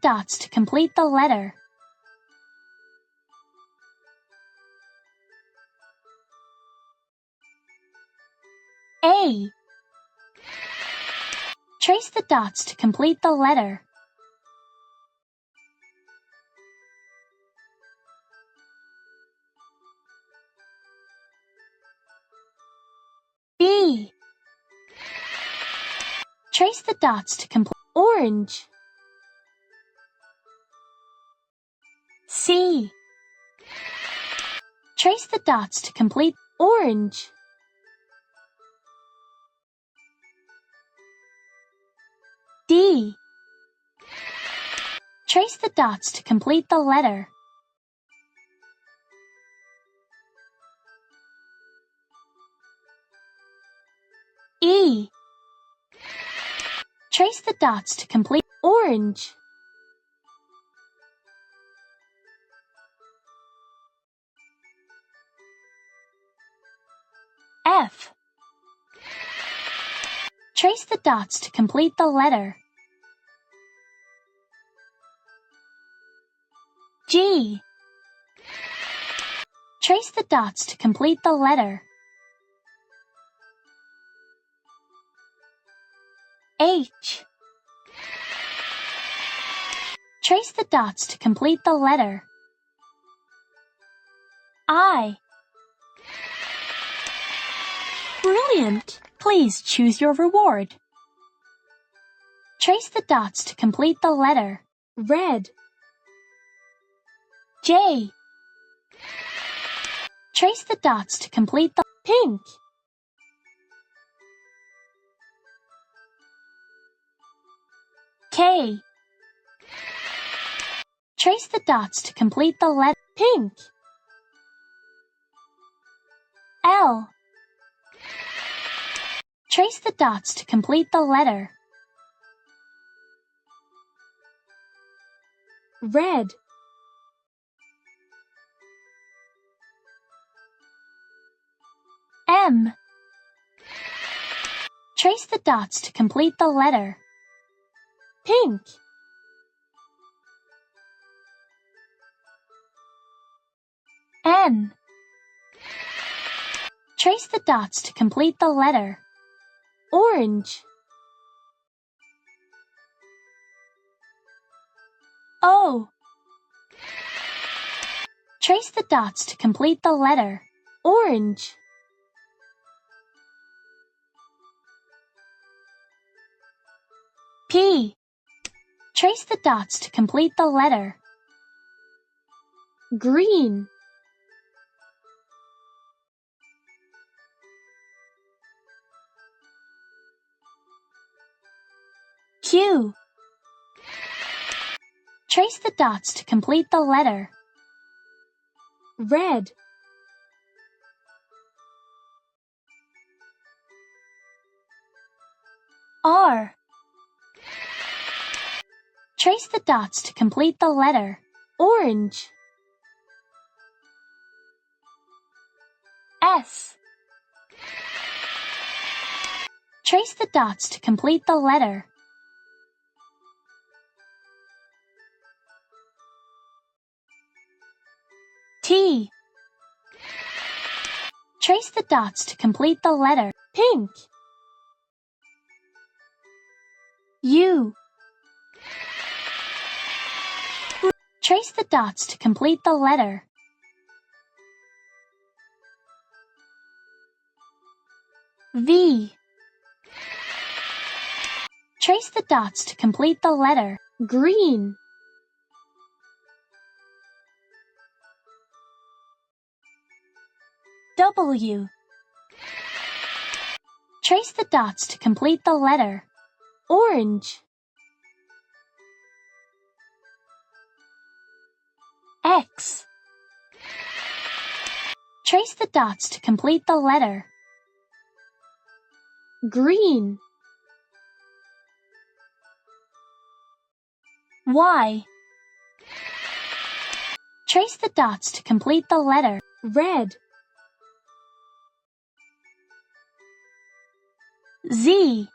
dots to complete the letter. A. Trace the dots to complete the letter. B. Trace the dots to complete orange. C. Trace the dots to complete orange. D. Trace the dots to complete the letter. E. Trace the dots to complete orange. F. Trace the dots to complete the letter. G. Trace the dots to complete the letter. H. Trace the dots to complete the letter. I. Brilliant! Please choose your reward. Trace the dots to complete the letter. Red. J. Trace the dots to complete the pink. K. Trace the dots to complete the letter pink. L. Trace the dots to complete the letter. Red. M. Trace the dots to complete the letter. Pink. N. Trace the dots to complete the letter. Orange. O. Trace the dots to complete the letter. Orange. P. Trace the dots to complete the letter. Green. Q. Trace the dots to complete the letter. Red. R. Trace the dots to complete the letter. Orange. S. Trace the dots to complete the letter. T. Trace the dots to complete the letter. Pink. U. Trace the dots to complete the letter. V. Trace the dots to complete the letter. Green. W. Trace the dots to complete the letter. Orange. X. Trace the dots to complete the letter. Green. Y. Trace the dots to complete the letter. Red. Z.